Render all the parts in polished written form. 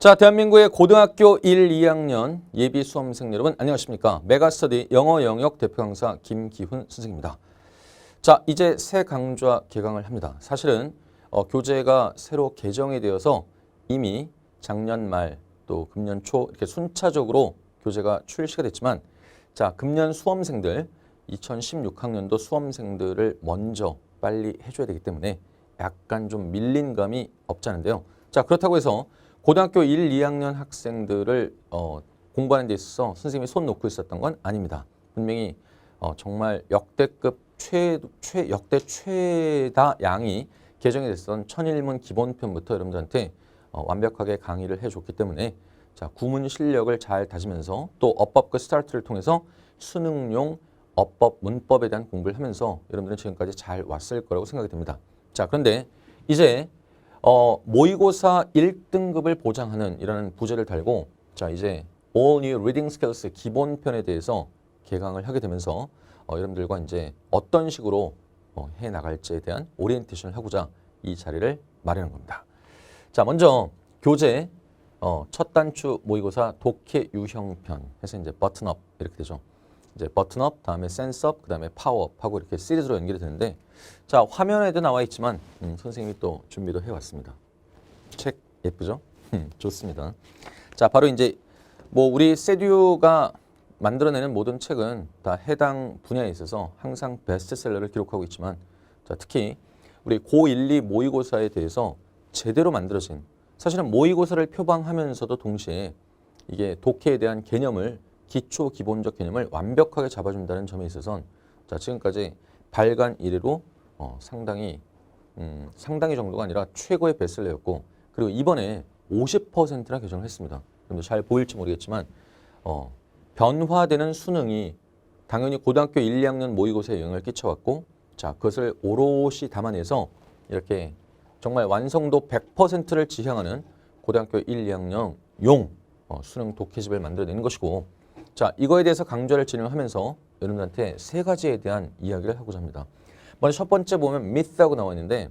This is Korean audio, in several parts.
자, 대한민국의 고등학교 1, 2학년 예비 수험생 여러분 안녕하십니까? 메가스터디 영어 영역 대표 강사 김기훈 선생입니다. 자, 이제 새 강좌 개강을 합니다. 사실은 교재가 새로 개정이 되어서 이미 작년 말 또 금년 초 이렇게 순차적으로 교재가 출시가 됐지만 자, 금년 수험생들 2016학년도 수험생들을 먼저 빨리 해줘야 되기 때문에 약간 좀 밀린 감이 없지 않은데요. 자, 그렇다고 해서 고등학교 1, 2학년 학생들을 공부하는 데 있어서 선생님이 손 놓고 있었던 건 아닙니다. 분명히 정말 역대급 역대 최다 양이 개정이 됐던 천일문 기본편부터 여러분들한테 완벽하게 강의를 해줬기 때문에 자, 구문 실력을 잘 다지면서 또 어법과 스타트를 통해서 수능용 어법, 문법에 대한 공부를 하면서 여러분들은 지금까지 잘 왔을 거라고 생각이 됩니다. 자, 그런데 이제 모의고사 1등급을 보장하는 이라는 부제를 달고 자, 이제 All New Reading Skills 기본편에 대해서 개강을 하게 되면서 여러분들과 이제 어떤 식으로 해 나갈지에 대한 오리엔테이션을 하고자 이 자리를 마련한 겁니다. 자, 먼저 교재 첫 단추 모의고사 독해 유형편 해서 이제 버튼업 이렇게 되죠. 이제 버튼업, 다음에 센스업, 그 다음에 파워업하고 이렇게 시리즈로 연결이 되는데 자, 화면에도 나와 있지만 선생님이 또 준비도 해왔습니다. 책 예쁘죠? 좋습니다. 자, 바로 이제 뭐 우리 세듀가 만들어내는 모든 책은 다 해당 분야에 있어서 항상 베스트셀러를 기록하고 있지만 자, 특히 우리 고1, 2 모의고사에 대해서 제대로 만들어진 사실은 모의고사를 표방하면서도 동시에 이게 독해에 대한 개념을 기초 기본적 개념을 완벽하게 잡아준다는 점에 있어서는 자, 지금까지 발간 이래로 상당히 정도가 아니라 최고의 베스트셀러였고 그리고 이번에 50%나 개정을 했습니다. 잘 보일지 모르겠지만 변화되는 수능이 당연히 고등학교 1, 2학년 모의고사에 영향을 끼쳐왔고 자, 그것을 오롯이 담아내서 이렇게 정말 완성도 100%를 지향하는 고등학교 1, 2학년 수능 독해집을 만들어내는 것이고 자, 이거에 대해서 강좌를 진행하면서 여러분들한테 세 가지에 대한 이야기를 하고자 합니다. 먼저 첫 번째 보면 myth하고 나와 있는데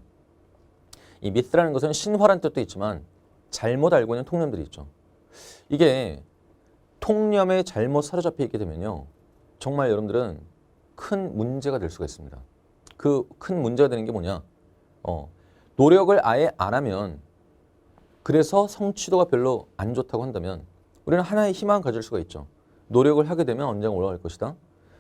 이 myth라는 것은 신화란 뜻도 있지만 잘못 알고 있는 통념들이 있죠. 이게 통념에 잘못 사로잡혀 있게 되면요. 정말 여러분들은 큰 문제가 될 수가 있습니다. 그 큰 문제가 되는 게 뭐냐. 노력을 아예 안 하면 그래서 성취도가 별로 안 좋다고 한다면 우리는 하나의 희망을 가질 수가 있죠. 노력을 하게 되면 언젠가 올라갈 것이다.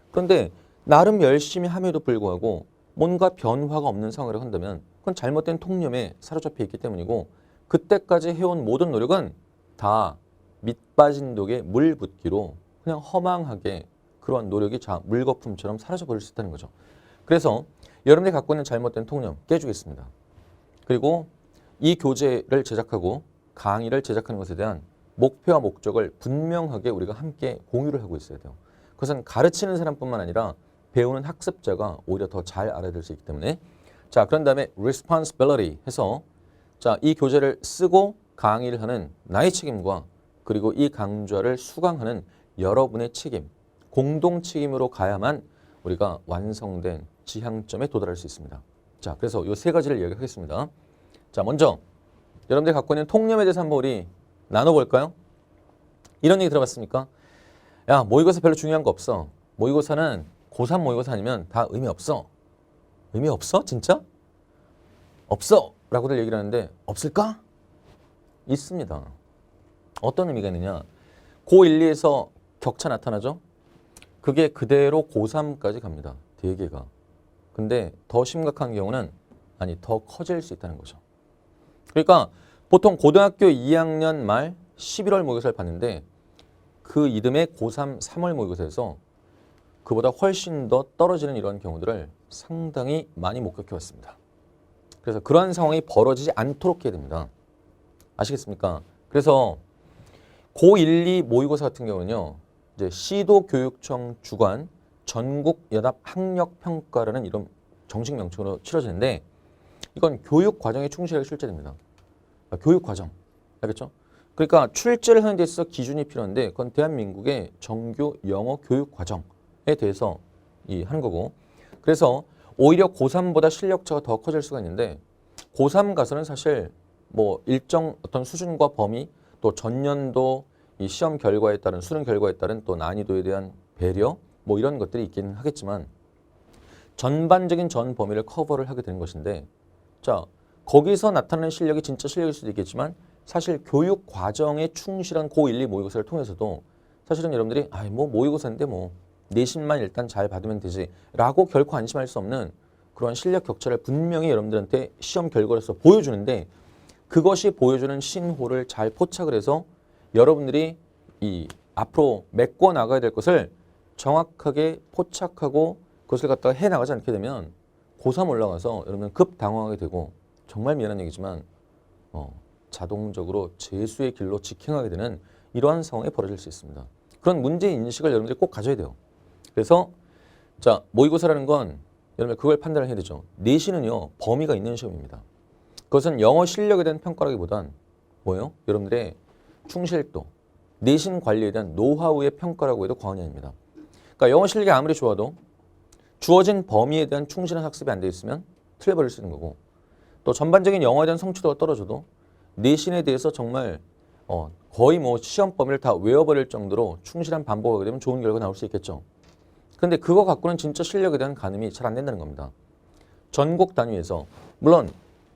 그런데 나름 열심히 함에도 불구하고 뭔가 변화가 없는 상황이라고 한다면 그건 잘못된 통념에 사로잡혀 있기 때문이고 그때까지 해온 모든 노력은 다 밑빠진 독에 물 붓기로 그냥 허망하게 그러한 노력이 물거품처럼 사라져버릴 수 있다는 거죠. 그래서 여러분들이 갖고 있는 잘못된 통념 깨주겠습니다. 그리고 이 교재를 제작하고 강의를 제작하는 것에 대한 목표와 목적을 분명하게 우리가 함께 공유를 하고 있어야 돼요. 그것은 가르치는 사람뿐만 아니라 배우는 학습자가 오히려 더 잘 알아들 수 있기 때문에 자, 그런 다음에 responsibility 해서 자, 이 교재를 쓰고 강의를 하는 나의 책임과 그리고 이 강좌를 수강하는 여러분의 책임, 공동 책임으로 가야만 우리가 완성된 지향점에 도달할 수 있습니다. 자, 그래서 이 세 가지를 이야기하겠습니다. 자, 먼저 여러분들이 갖고 있는 통념에 대해서 한번 우리 나눠볼까요? 이런 얘기 들어봤습니까? 야, 모의고사 별로 중요한 거 없어. 모의고사는 고3 모의고사 아니면 다 의미 없어. 의미 없어? 진짜? 없어! 라고들 얘기를 하는데 없을까? 있습니다. 어떤 의미가 있느냐? 고1, 2에서 격차 나타나죠? 그게 그대로 고3까지 갑니다. 대개가. 근데 더 심각한 경우는 아니 더 커질 수 있다는 거죠. 그러니까 보통 고등학교 2학년 말 11월 모의고사를 봤는데 그 이듬해 고3 3월 모의고사에서 그보다 훨씬 더 떨어지는 이런 경우들을 상당히 많이 목격해 왔습니다. 그래서 그러한 상황이 벌어지지 않도록 해야 됩니다. 아시겠습니까? 그래서 고1, 2 모의고사 같은 경우는요. 이제 시도교육청 주관 전국연합학력평가라는 이런 정식 명칭으로 치러지는데 이건 교육과정의 충실하게 출제됩니다. 교육과정. 알겠죠? 그러니까 출제를 하는 데 있어서 기준이 필요한데 그건 대한민국의 정규 영어 교육과정에 대해서 하는 거고 그래서 오히려 고3보다 실력차가 더 커질 수가 있는데 고3 가서는 사실 뭐 일정 어떤 수준과 범위 또 전년도 이 시험 결과에 따른 수능 결과에 따른 또 난이도에 대한 배려 뭐 이런 것들이 있기는 하겠지만 전반적인 전 범위를 커버를 하게 되는 것인데 자 거기서 나타나는 실력이 진짜 실력일 수도 있겠지만 사실 교육 과정에 충실한 고1, 2 모의고사를 통해서도 사실은 여러분들이 뭐 모의고사인데 뭐 내신만 일단 잘 받으면 되지 라고 결코 안심할 수 없는 그런 실력 격차를 분명히 여러분들한테 시험 결과로서 보여주는데 그것이 보여주는 신호를 잘 포착을 해서 여러분들이 이 앞으로 메꿔 나가야 될 것을 정확하게 포착하고 그것을 갖다가 해 나가지 않게 되면 고3 올라가서 여러분 급 당황하게 되고 정말 미안한 얘기지만 자동적으로 재수의 길로 직행하게 되는 이러한 상황이 벌어질 수 있습니다. 그런 문제 인식을 여러분들이 꼭 가져야 돼요. 그래서 자 모의고사라는 건 여러분 그걸 판단을 해야 되죠. 내신은요 범위가 있는 시험입니다. 그것은 영어 실력에 대한 평가라기보단 뭐예요? 여러분들의 충실도, 내신 관리에 대한 노하우의 평가라고 해도 과언이 아닙니다. 그러니까 영어 실력이 아무리 좋아도 주어진 범위에 대한 충실한 학습이 안 돼 있으면 틀려버릴 수 있는 거고 또 전반적인 영어에 대한 성취도가 떨어져도 내신에 대해서 정말 거의 뭐 시험 범위를 다 외워버릴 정도로 충실한 반복하게 되면 좋은 결과가 나올 수 있겠죠. 그런데 그거 갖고는 진짜 실력에 대한 가늠이 잘 안 된다는 겁니다. 전국 단위에서 물론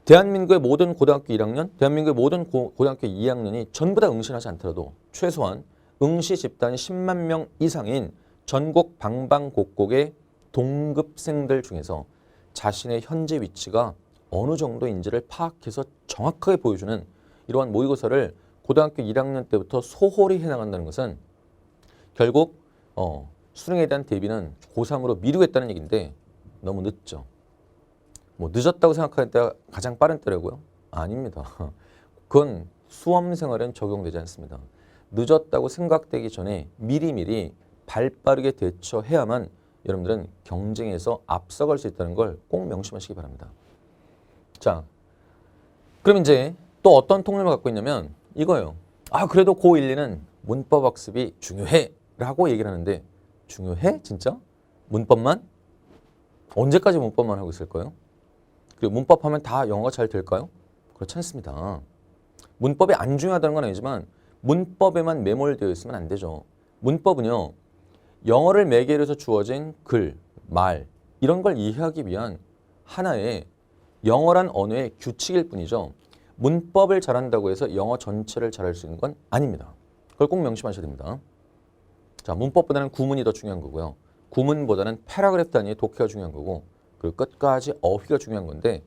대한민국의 모든 고등학교 1학년, 대한민국의 모든 고등학교 2학년이 전부 다 응시하지 않더라도 최소한 응시 집단이 10만 명 이상인 전국 방방곡곡의 동급생들 중에서 자신의 현재 위치가 어느 정도인지를 파악해서 정확하게 보여주는 이러한 모의고사를 고등학교 1학년 때부터 소홀히 해나간다는 것은 결국 수능에 대한 대비는 고3으로 미루겠다는 얘기인데 너무 늦죠. 뭐 늦었다고 생각할 때가 가장 빠른 때라고요? 아닙니다. 그건 수험생활엔 적용되지 않습니다. 늦었다고 생각되기 전에 미리미리 발빠르게 대처해야만 여러분들은 경쟁에서 앞서갈 수 있다는 걸 꼭 명심하시기 바랍니다. 자, 그럼 이제 또 어떤 통념을 갖고 있냐면 이거예요. 그래도 고1, 2는 문법 학습이 중요해 라고 얘기를 하는데 중요해? 진짜? 문법만? 언제까지 문법만 하고 있을 거예요? 그리고 문법 하면 다 영어가 잘 될까요? 그렇지 않습니다. 문법이 안 중요하다는 건 아니지만 문법에만 매몰되어 있으면 안 되죠. 문법은요. 영어를 매개로 해서 주어진 글, 말 이런 걸 이해하기 위한 하나의 영어란 언어의 규칙일 뿐이죠. 문법을 잘한다고 해서 영어 전체를 잘할 수 있는 건 아닙니다. 그걸 꼭 명심하셔야 됩니다. 자, 문법보다는 구문이 더 중요한 거고요. 구문보다는 패러그래프 단위의 독해가 중요한 거고 그리고 끝까지 어휘가 중요한 건데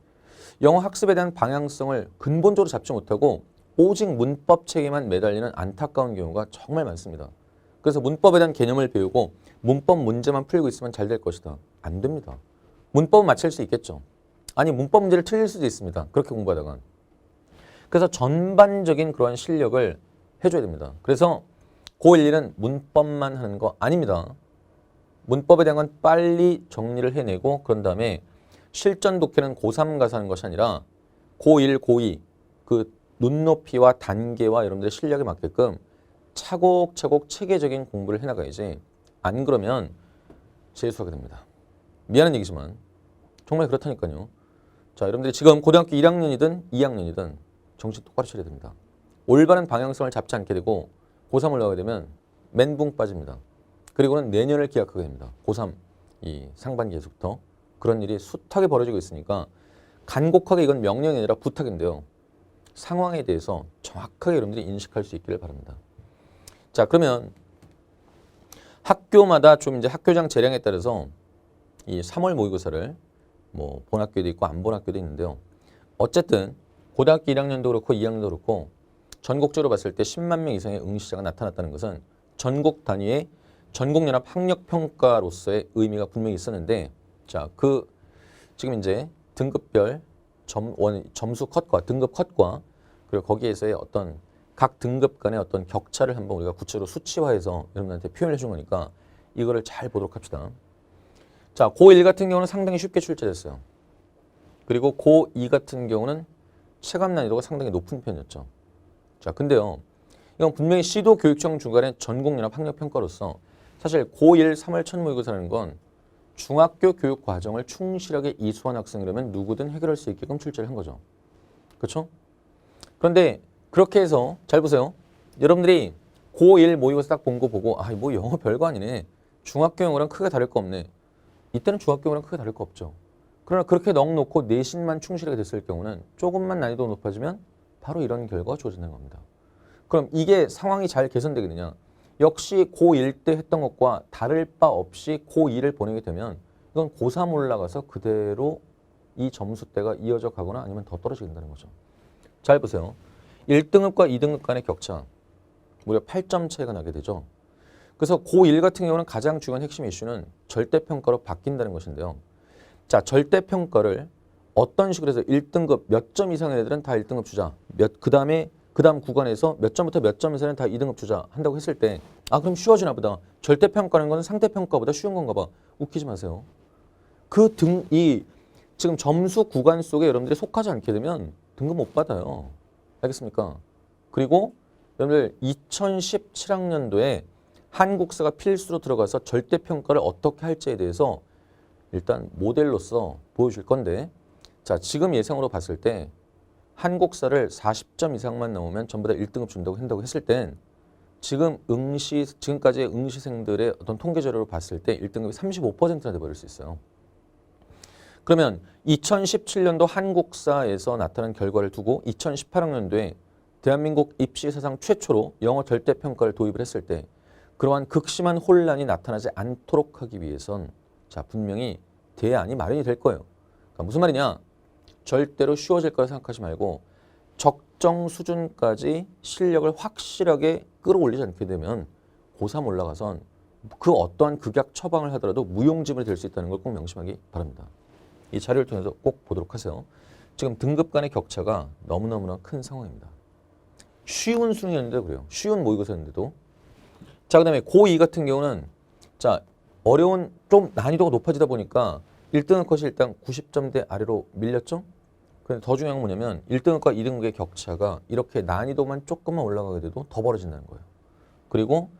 영어 학습에 대한 방향성을 근본적으로 잡지 못하고 오직 문법 체계만 매달리는 안타까운 경우가 정말 많습니다. 그래서 문법에 대한 개념을 배우고 문법 문제만 풀고 있으면 잘 될 것이다. 안 됩니다. 문법은 맞힐 수 있겠죠. 아니 문법 문제를 틀릴 수도 있습니다. 그렇게 공부하다가. 그래서 전반적인 그러한 실력을 해줘야 됩니다. 그래서 고1, 2는 문법만 하는 거 아닙니다. 문법에 대한 건 빨리 정리를 해내고 그런 다음에 실전 독해는 고3 가서 하는 것이 아니라 고1, 고2 그 눈높이와 단계와 여러분들의 실력에 맞게끔 차곡차곡 체계적인 공부를 해나가야지 안 그러면 재수하게 됩니다. 미안한 얘기지만 정말 그렇다니까요. 자, 여러분들이 지금 고등학교 1학년이든 2학년이든 정신 똑바로 차려야 됩니다. 올바른 방향성을 잡지 않게 되고 고3 올라가게 되면 멘붕 빠집니다. 그리고는 내년을 기약하게 됩니다. 고3 이 상반기에서부터 그런 일이 숱하게 벌어지고 있으니까 간곡하게 이건 명령이 아니라 부탁인데요. 상황에 대해서 정확하게 여러분들이 인식할 수 있기를 바랍니다. 자, 그러면 학교마다 좀 이제 학교장 재량에 따라서 이 3월 모의고사를 뭐 본 학교도 있고 안 본 학교도 있는데요. 어쨌든 고등학교 1학년도 그렇고 2학년도 그렇고 전국적으로 봤을 때 10만 명 이상의 응시자가 나타났다는 것은 전국 단위의 전국연합 학력평가로서의 의미가 분명히 있었는데 자, 지금 이제 등급별 점수 컷과 등급 컷과 그리고 거기에서의 어떤 각 등급 간의 어떤 격차를 한번 우리가 구체로 수치화해서 여러분들한테 표현해 준 거니까 이거를 잘 보도록 합시다. 자, 고1 같은 경우는 상당히 쉽게 출제됐어요. 그리고 고2 같은 경우는 체감 난이도가 상당히 높은 편이었죠. 자, 근데요. 이건 분명히 시도 교육청 주관의 전국연합 학력평가로서 사실 고1 3월 첫 모의고사라는 건 중학교 교육 과정을 충실하게 이수한 학생이라면 누구든 해결할 수 있게끔 출제를 한 거죠. 그렇죠? 그런데 그렇게 해서 잘 보세요. 여러분들이 고1 모의고사 딱 본 거 보고 아, 뭐 영어 별거 아니네. 중학교 영어랑 크게 다를 거 없네. 이때는 중학교 영어랑 크게 다를 거 없죠. 그러나 그렇게 넉놓고 내신만 충실하게 됐을 경우는 조금만 난이도 높아지면 바로 이런 결과가 주어지는 겁니다. 그럼 이게 상황이 잘 개선되겠느냐? 역시 고1 때 했던 것과 다를 바 없이 고2를 보내게 되면 이건 고3 올라가서 그대로 이 점수대가 이어져 가거나 아니면 더 떨어지게 된다는 거죠. 잘 보세요. 1등급과 2등급 간의 격차 무려 8점 차이가 나게 되죠. 그래서 고1 같은 경우는 가장 중요한 핵심 이슈는 절대평가로 바뀐다는 것인데요. 자, 절대평가를 어떤 식으로 해서 1등급 몇 점 이상의 애들은 다 1등급 주자. 그 다음 구간에서 몇 점부터 몇 점 이상은 다 2등급 주자 한다고 했을 때 아, 그럼 쉬워지나 보다. 절대평가라는 건 상대평가보다 쉬운 건가 봐. 웃기지 마세요. 지금 점수 구간 속에 여러분들이 속하지 않게 되면 등급 못 받아요. 알겠습니까? 그리고 여러분들 2017학년도에 한국사가 필수로 들어가서 절대평가를 어떻게 할지에 대해서 일단 모델로서 보여줄 건데 자, 지금 예상으로 봤을 때 한국사를 40점 이상만 나오면 전부 다 1등급 준다고 한다고 했을 땐 지금까지의 응시생들의 어떤 통계 자료로 봤을 때 1등급이 35%나 돼버릴 수 있어요. 그러면 2017년도 한국사에서 나타난 결과를 두고 2018학년도에 대한민국 입시 사상 최초로 영어 절대평가를 도입을 했을 때 그러한 극심한 혼란이 나타나지 않도록 하기 위해선 자, 분명히 대안이 마련이 될 거예요. 그러니까 무슨 말이냐? 절대로 쉬워질 거라 생각하지 말고 적정 수준까지 실력을 확실하게 끌어올리지 않게 되면 고3 올라가선 그 어떠한 극약 처방을 하더라도 무용지물이 될 수 있다는 걸 꼭 명심하기 바랍니다. 이 자료를 통해서 꼭 보도록 하세요. 지금 등급 간의 격차가 너무너무나 큰 상황입니다. 쉬운 수능이었는데도 그래요. 쉬운 모의고사였는데도. 자, 그 다음에 고2 같은 경우는 자, 어려운 좀 난이도가 높아지다 보니까 1등급 컷이 일단 90점대 아래로 밀렸죠? 근데 더 중요한 건 뭐냐면 1등급과 2등급의 격차가 이렇게 난이도만 조금만 올라가게 돼도 더 벌어진다는 거예요. 그리고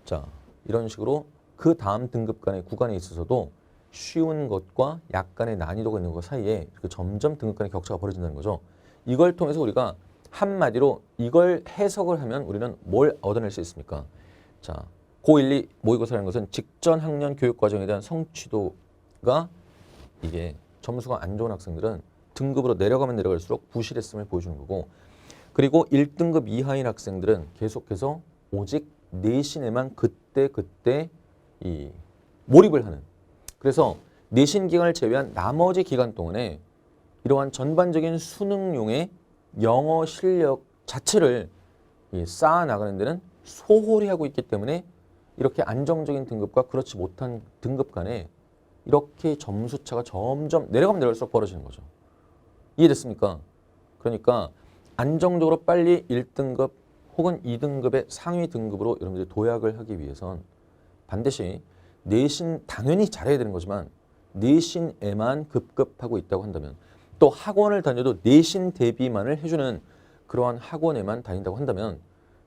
자, 이런 식으로 그 다음 등급 간의 구간에 있어서도 쉬운 것과 약간의 난이도가 있는 것 사이에 이렇게 점점 등급 간의 격차가 벌어진다는 거죠. 이걸 통해서 우리가 한마디로 이걸 해석을 하면 우리는 뭘 얻어낼 수 있습니까? 자, 고1, 2 모의고사라는 것은 직전 학년 교육과정에 대한 성취도가 이게 점수가 안 좋은 학생들은 등급으로 내려가면 내려갈수록 부실했음을 보여주는 거고 그리고 1등급 이하인 학생들은 계속해서 오직 내신에만 그때 이 몰입을 하는 그래서 내신 기간을 제외한 나머지 기간 동안에 이러한 전반적인 수능용의 영어 실력 자체를 쌓아 나가는 데는 소홀히 하고 있기 때문에 이렇게 안정적인 등급과 그렇지 못한 등급 간에 이렇게 점수차가 점점 내려가면 내려갈수록 벌어지는 거죠. 이해됐습니까? 그러니까 안정적으로 빨리 1등급 혹은 2등급의 상위 등급으로 여러분들이 도약을 하기 위해선 반드시 내신 당연히 잘해야 되는 거지만 내신에만 급급하고 있다고 한다면 또 학원을 다녀도 내신 대비만을 해주는 그러한 학원에만 다닌다고 한다면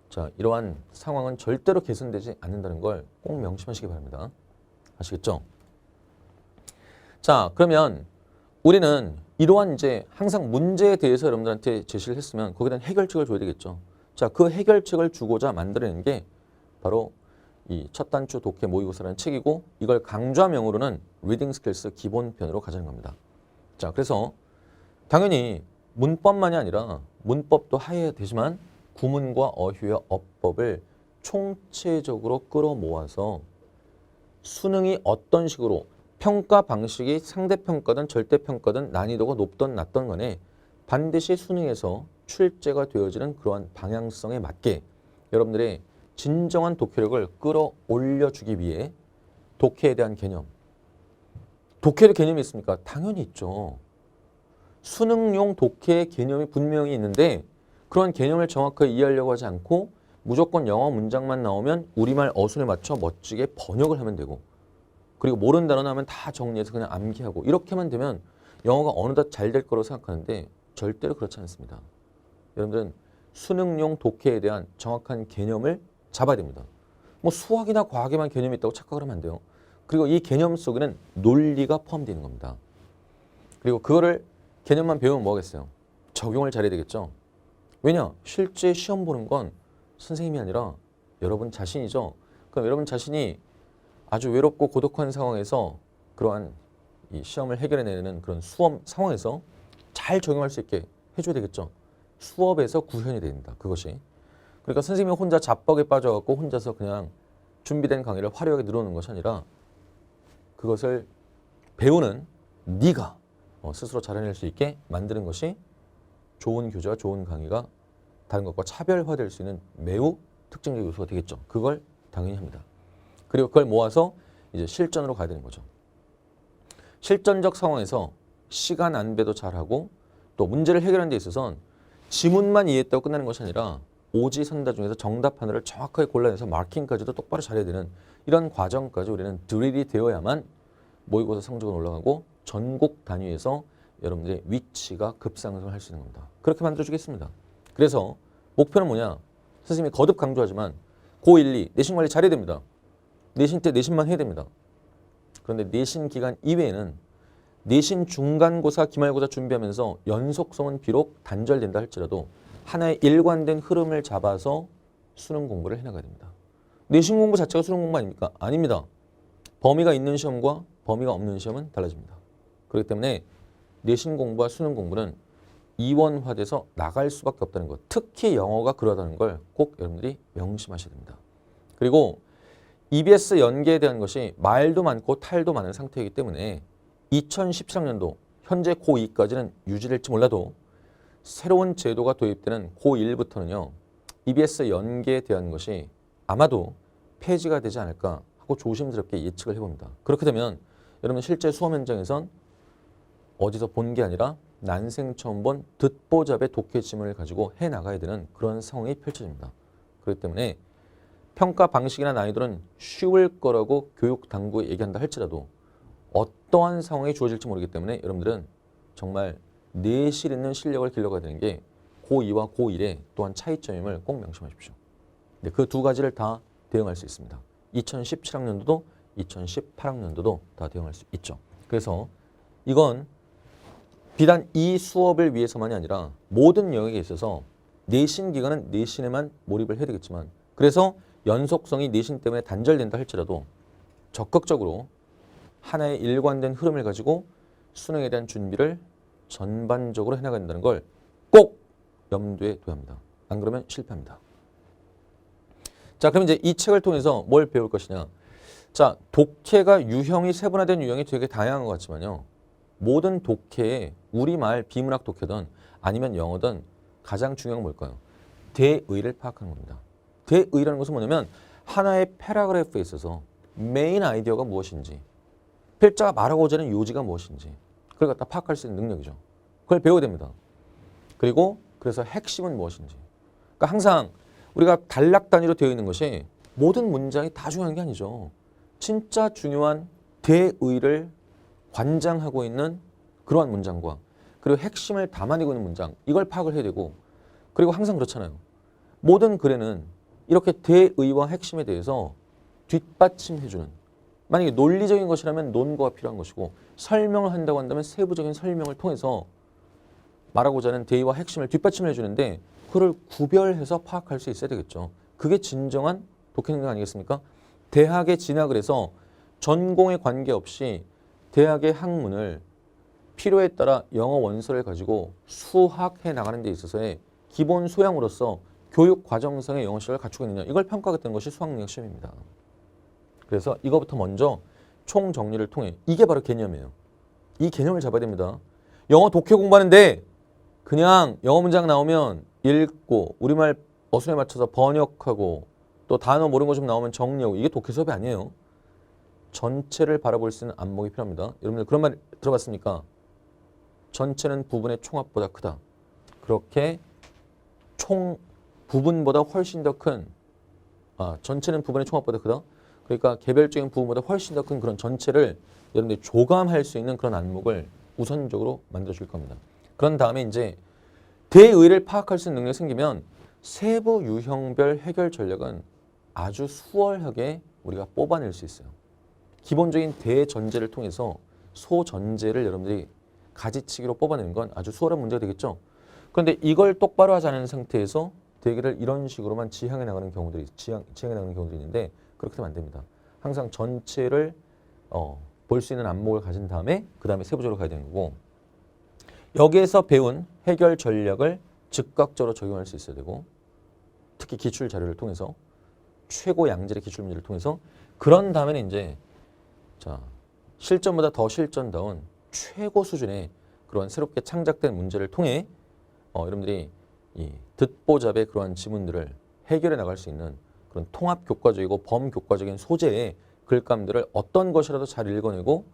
자, 이러한 상황은 절대로 개선되지 않는다는 걸 꼭 명심하시기 바랍니다. 아시겠죠? 자, 그러면 우리는 이러한 이제 항상 문제에 대해서 여러분들한테 제시를 했으면 거기에 대한 해결책을 줘야 되겠죠. 자, 그 해결책을 주고자 만들어낸 게 바로 이 첫 단추 독해 모의고사라는 책이고 이걸 강좌명으로는 리딩 스킬스 기본편으로 가자는 겁니다. 자, 그래서 당연히 문법만이 아니라 문법도 해야 되지만 구문과 어휘와 어법을 총체적으로 끌어모아서 수능이 어떤 식으로 평가 방식이 상대평가든 절대평가든 난이도가 높든 낮든 간에 반드시 수능에서 출제가 되어지는 그러한 방향성에 맞게 여러분들의 진정한 독해력을 끌어올려주기 위해 독해에 대한 개념. 독해의 개념이 있습니까? 당연히 있죠. 수능용 독해의 개념이 분명히 있는데 그런 개념을 정확하게 이해하려고 하지 않고 무조건 영어 문장만 나오면 우리말 어순에 맞춰 멋지게 번역을 하면 되고 그리고 모르는 단어 나오면 다 정리해서 그냥 암기하고 이렇게만 되면 영어가 어느덧 잘 될 거라고 생각하는데 절대로 그렇지 않습니다. 여러분들은 수능용 독해에 대한 정확한 개념을 잡아야 됩니다. 뭐 수학이나 과학에만 개념이 있다고 착각을 하면 안 돼요. 그리고 이 개념 속에는 논리가 포함되어 있는 겁니다. 그리고 그거를 개념만 배우면 뭐겠어요? 적용을 잘해야 되겠죠. 왜냐? 실제 시험 보는 건 선생님이 아니라 여러분 자신이죠. 그럼 여러분 자신이 아주 외롭고 고독한 상황에서 그러한 이 시험을 해결해내는 그런 수험 상황에서 잘 적용할 수 있게 해줘야 되겠죠. 수업에서 구현이 됩니다. 그것이. 그러니까 선생님이 혼자 잡벅에 빠져갖고 혼자서 그냥 준비된 강의를 화려하게 늘어놓는 것이 아니라 그것을 배우는 네가 스스로 잘해낼 수 있게 만드는 것이 좋은 교재와 좋은 강의가 다른 것과 차별화될 수 있는 매우 특징적 요소가 되겠죠. 그걸 당연히 합니다. 그리고 그걸 모아서 이제 실전으로 가야 되는 거죠. 실전적 상황에서 시간 안배도 잘하고 또 문제를 해결하는 데 있어서는 지문만 이해했다고 끝나는 것이 아니라 오지선다 중에서 정답 하나를 정확하게 골라내서 마킹까지도 똑바로 잘해야 되는 이런 과정까지 우리는 드릴이 되어야만 모의고사 성적은 올라가고 전국 단위에서 여러분들의 위치가 급상승할 수 있는 겁니다. 그렇게 만들어주겠습니다. 그래서 목표는 뭐냐? 선생님이 거듭 강조하지만 고1, 2 내신 관리 잘해야 됩니다. 내신 때 내신만 해야 됩니다. 그런데 내신 기간 이외에는 내신 중간고사, 기말고사 준비하면서 연속성은 비록 단절된다 할지라도 하나의 일관된 흐름을 잡아서 수능 공부를 해나가야 됩니다. 내신 공부 자체가 수능 공부 아닙니까? 아닙니다. 범위가 있는 시험과 범위가 없는 시험은 달라집니다. 그렇기 때문에 내신 공부와 수능 공부는 이원화돼서 나갈 수밖에 없다는 것. 특히 영어가 그러다는 걸 꼭 여러분들이 명심하셔야 됩니다. 그리고 EBS 연계에 대한 것이 말도 많고 탈도 많은 상태이기 때문에 2017학년도 현재 고2까지는 유지될지 몰라도 새로운 제도가 도입되는 고1부터는요. EBS 연계에 대한 것이 아마도 폐지가 되지 않을까 하고 조심스럽게 예측을 해봅니다. 그렇게 되면 여러분 실제 수험 현장에선 어디서 본 게 아니라 난생 처음 본 듣보잡의 독해짐을 가지고 해나가야 되는 그런 상황이 펼쳐집니다. 그렇기 때문에 평가 방식이나 난이도는 쉬울 거라고 교육 당국이 얘기한다 할지라도 어떠한 상황이 주어질지 모르기 때문에 여러분들은 정말 내실 있는 실력을 길러가야 되는 게 고2와 고1의 또한 차이점임을 꼭 명심하십시오. 네, 그 두 가지를 다 대응할 수 있습니다. 2017학년도도 2018학년도도 다 대응할 수 있죠. 그래서 이건 비단 이 수업을 위해서만이 아니라 모든 영역에 있어서 내신 기간은 내신에만 몰입을 해야 되겠지만 그래서 연속성이 내신 때문에 단절된다 할지라도 적극적으로 하나의 일관된 흐름을 가지고 수능에 대한 준비를 전반적으로 해나간다는 걸 꼭 염두에 둬야 합니다. 안 그러면 실패합니다. 자, 그럼 이제 이 책을 통해서 뭘 배울 것이냐. 자, 독해가 유형이 세분화된 유형이 되게 다양한 것 같지만요. 모든 독해에 우리말 비문학 독해든 아니면 영어든 가장 중요한 건 뭘까요? 대의를 파악하는 겁니다. 대의라는 것은 뭐냐면 하나의 패러그래프에 있어서 메인 아이디어가 무엇인지 필자가 말하고자 하는 요지가 무엇인지 그걸 갖다 파악할 수 있는 능력이죠. 그걸 배워야 됩니다. 그리고 그래서 핵심은 무엇인지. 그러니까 항상 우리가 단락 단위로 되어 있는 것이 모든 문장이 다 중요한 게 아니죠. 진짜 중요한 대의를 관장하고 있는 그러한 문장과 그리고 핵심을 담아내고 있는 문장 이걸 파악을 해야 되고 그리고 항상 그렇잖아요. 모든 글에는 이렇게 대의와 핵심에 대해서 뒷받침해주는 만약에 논리적인 것이라면 논거가 필요한 것이고 설명을 한다고 한다면 세부적인 설명을 통해서 말하고자 하는 대의와 핵심을 뒷받침을 해주는데 그걸 구별해서 파악할 수 있어야 되겠죠. 그게 진정한 독해 능력 아니겠습니까? 대학에 진학을 해서 전공에 관계없이 대학의 학문을 필요에 따라 영어 원서를 가지고 수학해 나가는 데 있어서의 기본 소양으로서 교육 과정상의 영어 실력을 갖추고 있느냐 이걸 평가하겠다는 것이 수학능력 시험입니다. 그래서 이거부터 먼저 총정리를 통해 이게 바로 개념이에요. 이 개념을 잡아야 됩니다. 영어 독해 공부하는데 그냥 영어 문장 나오면 읽고 우리말 어순에 맞춰서 번역하고 또 단어 모르는 거 좀 나오면 정리하고 이게 독해 수업이 아니에요. 전체를 바라볼 수 있는 안목이 필요합니다. 여러분들 그런 말 들어봤습니까? 전체는 부분의 총합보다 크다. 그렇게 부분보다 훨씬 더 큰 전체는 부분의 총합보다 크다. 그러니까 개별적인 부분보다 훨씬 더 큰 그런 전체를 여러분들이 조감할 수 있는 그런 안목을 우선적으로 만들어줄 겁니다. 그런 다음에 이제 대의를 파악할 수 있는 능력이 생기면 세부 유형별 해결 전략은 아주 수월하게 우리가 뽑아낼 수 있어요. 기본적인 대전제를 통해서 소전제를 여러분들이 가지치기로 뽑아내는 건 아주 수월한 문제가 되겠죠. 그런데 이걸 똑바로 하지 않은 상태에서 대개를 이런 식으로만 지향해 나가는 경우들이 있는데 그렇게 되면 안 됩니다. 항상 전체를 볼 수 있는 안목을 가진 다음에 그 다음에 세부적으로 가야 되는 거고 여기에서 배운 해결 전략을 즉각적으로 적용할 수 있어야 되고 특히 기출 자료를 통해서 최고 양질의 기출 문제를 통해서 그런 다음에는 이제 자 실전보다 더 실전다운 최고 수준의 그런 새롭게 창작된 문제를 통해 여러분들이 이 듣보잡의 그러한 지문들을 해결해 나갈 수 있는 그런 통합 교과적이고 범교과적인 소재의 글감들을 어떤 것이라도 잘 읽어내고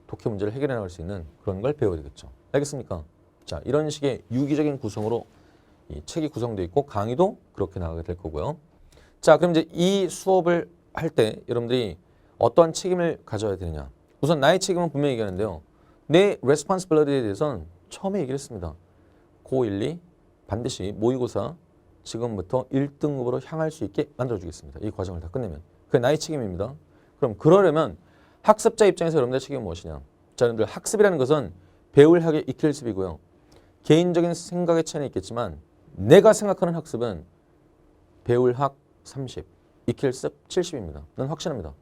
독해 문제를 해결해 나갈 수 있는 그런 걸 배워야 되겠죠. 알겠습니까? 자, 이런 식의 유기적인 구성으로 이 책이 구성되어 있고 강의도 그렇게 나가게 될 거고요. 자, 그럼 이제 이 수업을 할 때 여러분들이 어떠한 책임을 가져야 되느냐. 우선 나의 책임은 분명히 얘기하는데요. 내 responsibility에 대해서는 처음에 얘기를 했습니다. 고1, 2 반드시 모의고사 지금부터 1등급으로 향할 수 있게 만들어주겠습니다. 이 과정을 다 끝내면. 그게 나의 책임입니다. 그럼 그러려면 학습자 입장에서 여러분들의 책임은 무엇이냐. 자, 여러분들 학습이라는 것은 배울 학의 익힐습이고요. 개인적인 생각의 차이는 있겠지만 내가 생각하는 학습은 배울 학 30, 익힐습 70입니다. 난 확신합니다.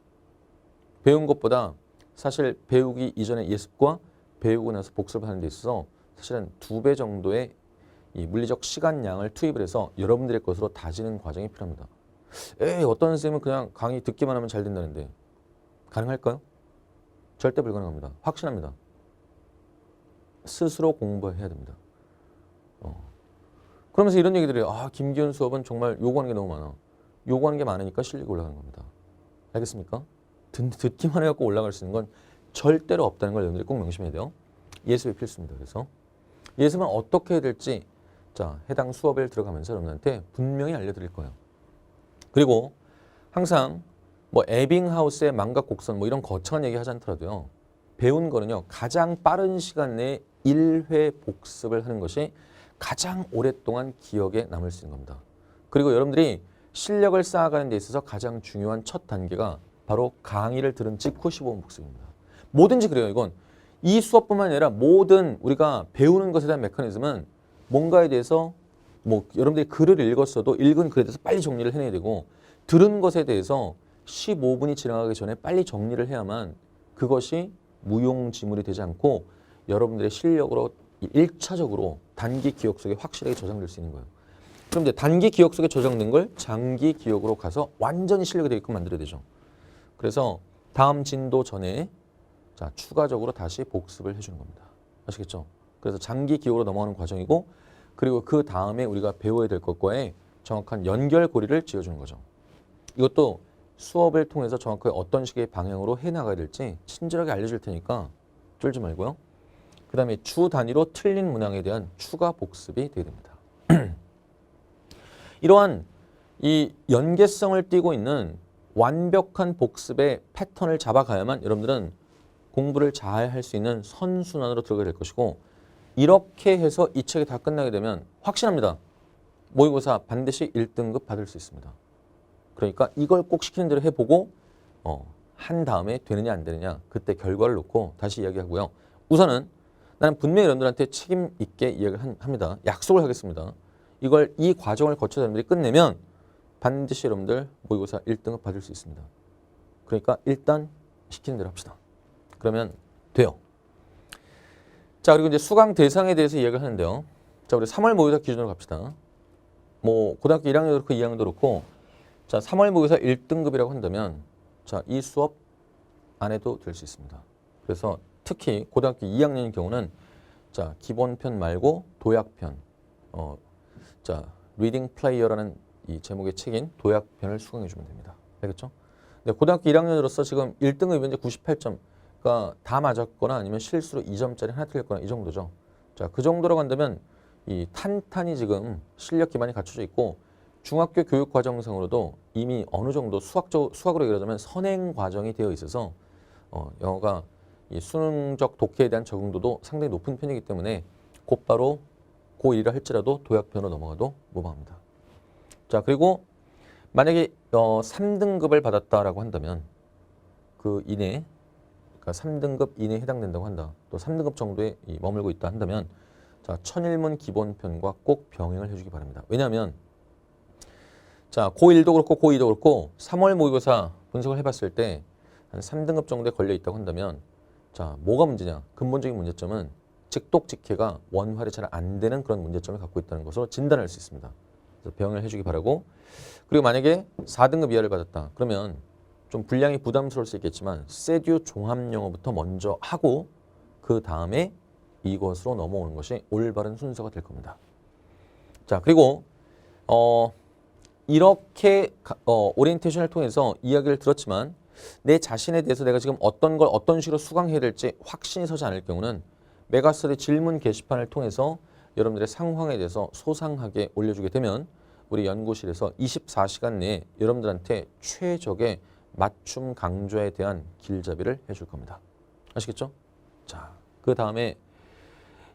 배운 것보다 사실 배우기 이전의 예습과 배우고 나서 복습을 하는 데 있어서 사실은 2배 정도의 이 물리적 시간량을 투입을 해서 여러분들의 것으로 다지는 과정이 필요합니다. 어떤 선생님은 그냥 강의 듣기만 하면 잘 된다는데 가능할까요? 절대 불가능합니다. 확신합니다. 스스로 공부해야 됩니다. 그러면서 이런 얘기들이 김기훈 수업은 정말 요구하는 게 너무 많아. 요구하는 게 많으니까 실력이 올라가는 겁니다. 알겠습니까? 듣기만 해갖고 올라갈 수 있는 건 절대로 없다는 걸 여러분들이 꼭 명심해야 돼요. 예습이 필수입니다. 그래서 예습은 어떻게 해야 될지 자 해당 수업에 들어가면서 여러분한테 분명히 알려드릴 거예요. 그리고 항상 뭐 에빙하우스의 망각 곡선 뭐 이런 거창한 얘기 하지 않더라도요. 배운 거는요. 가장 빠른 시간 내에 1회 복습을 하는 것이 가장 오랫동안 기억에 남을 수 있는 겁니다. 그리고 여러분들이 실력을 쌓아가는 데 있어서 가장 중요한 첫 단계가 바로 강의를 들은 직후 15분 복습입니다. 뭐든지 그래요. 이건 이 수업뿐만 아니라 모든 우리가 배우는 것에 대한 메커니즘은 뭔가에 대해서 뭐 여러분들이 글을 읽었어도 읽은 글에 대해서 빨리 정리를 해내야 되고 들은 것에 대해서 15분이 지나가기 전에 빨리 정리를 해야만 그것이 무용지물이 되지 않고 여러분들의 실력으로 1차적으로 단기 기억 속에 확실하게 저장될 수 있는 거예요. 그럼 이제 단기 기억 속에 저장된 걸 장기 기억으로 가서 완전히 실력이 되게끔 만들어야 되죠. 그래서 다음 진도 전에 자 추가적으로 다시 복습을 해주는 겁니다. 아시겠죠? 그래서 장기 기억으로 넘어가는 과정이고 그리고 그 다음에 우리가 배워야 될 것과의 정확한 연결고리를 지어주는 거죠. 이것도 수업을 통해서 정확하게 어떤 식의 방향으로 해나가야 될지 친절하게 알려줄 테니까 쫄지 말고요. 그 다음에 주 단위로 틀린 문항에 대한 추가 복습이 되어야 됩니다. 이러한 이 연계성을 띠고 있는 완벽한 복습의 패턴을 잡아가야만 여러분들은 공부를 잘 할 수 있는 선순환으로 들어가게 될 것이고 이렇게 해서 이 책이 다 끝나게 되면 확신합니다. 모의고사 반드시 1등급 받을 수 있습니다. 그러니까 이걸 꼭 시키는 대로 해보고 한 다음에 되느냐 안 되느냐 그때 결과를 놓고 다시 이야기하고요. 우선은 나는 분명히 여러분들한테 책임 있게 이야기를 합니다. 약속을 하겠습니다. 이 과정을 거쳐서 여러분들이 끝내면 반드시 여러분들 모의고사 1등급 받을 수 있습니다. 그러니까 일단 시키는 대로 합시다. 그러면 돼요. 자, 그리고 이제 수강 대상에 대해서 이야기를 하는데요. 자, 우리 3월 모의고사 기준으로 갑시다. 뭐 고등학교 1학년도 그렇고 2학년도 그렇고 자, 3월 모의고사 1등급이라고 한다면 자, 이 수업 안 해도 될 수 있습니다. 그래서 특히 고등학교 2학년인 경우는 자, 기본편 말고 도약편 자, 리딩 플레이어라는 이 제목의 책인 도약편을 수강해 주면 됩니다. 알겠죠? 근데 고등학교 1학년으로서 지금 1등급이 현재 98점가 다 맞았거나 아니면 실수로 2점짜리 하나 틀렸거나 이 정도죠. 자, 그 정도로 간다면 이 탄탄히 지금 실력 기반이 갖춰져 있고 중학교 교육 과정상으로도 이미 어느 정도 수학으로 얘기하자면 선행 과정이 되어 있어서 영어가 이 수능적 독해에 대한 적응도도 상당히 높은 편이기 때문에 곧바로 고1을 할지라도 도약편으로 넘어가도 무방합니다. 자, 그리고 만약에 3등급을 받았다라고 한다면 그 이내, 그러니까 3등급 이내에 해당된다고 한다. 또 3등급 정도에 머물고 있다 한다면 자, 천일문 기본편과 꼭 병행을 해주기 바랍니다. 왜냐하면 자, 고1도 그렇고 고2도 그렇고 3월 모의고사 분석을 해봤을 때 한 3등급 정도에 걸려 있다고 한다면 자, 뭐가 문제냐? 근본적인 문제점은 직독직해가 원활히 잘 안 되는 그런 문제점을 갖고 있다는 것으로 진단할 수 있습니다. 그래서 병행을 해주기 바라고. 그리고 만약에 4등급 이하를 받았다. 그러면 좀 분량이 부담스러울 수 있겠지만 세듀 종합영어부터 먼저 하고 그 다음에 이것으로 넘어오는 것이 올바른 순서가 될 겁니다. 자, 그리고 이렇게 오리엔테이션을 통해서 이야기를 들었지만 내 자신에 대해서 내가 지금 어떤 걸 어떤 식으로 수강해야 될지 확신이 서지 않을 경우는 메가스터디 질문 게시판을 통해서 여러분들의 상황에 대해서 소상하게 올려주게 되면 우리 연구실에서 24시간 내에 여러분들한테 최적의 맞춤 강좌에 대한 길잡이를 해줄 겁니다. 아시겠죠? 자, 그 다음에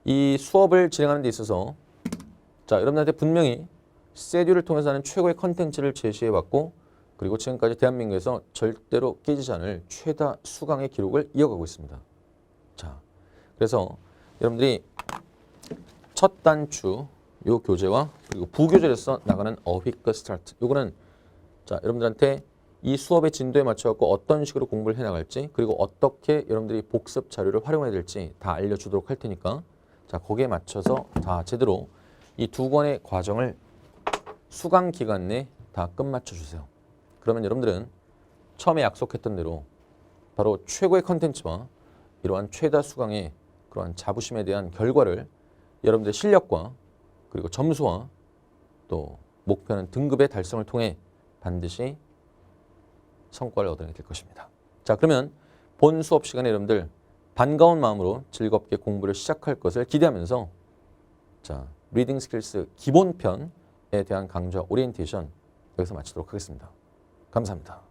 이 수업을 진행하는 데 있어서 자, 여러분들한테 분명히 세듀를 통해서 하는 최고의 컨텐츠를 제시해왔고 그리고 지금까지 대한민국에서 절대로 깨지지 않을 최다 수강의 기록을 이어가고 있습니다. 자, 그래서 여러분들이 첫 단추 요 교재와 그리고 부교재에서 나가는 어휘크 스타트 요거는 자, 여러분들한테 이 수업의 진도에 맞춰갖고 어떤 식으로 공부를 해나갈지 그리고 어떻게 여러분들이 복습 자료를 활용해야 될지 다 알려주도록 할 테니까 자, 거기에 맞춰서 다 제대로 이 두 권의 과정을 수강 기간 내에 다 끝마쳐 주세요. 그러면 여러분들은 처음에 약속했던 대로 바로 최고의 컨텐츠와 이러한 최다 수강의 그러한 자부심에 대한 결과를 여러분들의 실력과 그리고 점수와 또 목표는 등급의 달성을 통해 반드시 성과를 얻어내게 될 것입니다. 자, 그러면 본 수업 시간에 여러분들 반가운 마음으로 즐겁게 공부를 시작할 것을 기대하면서 자, 리딩 스킬스 기본편에 대한 강좌 오리엔테이션 여기서 마치도록 하겠습니다. 감사합니다.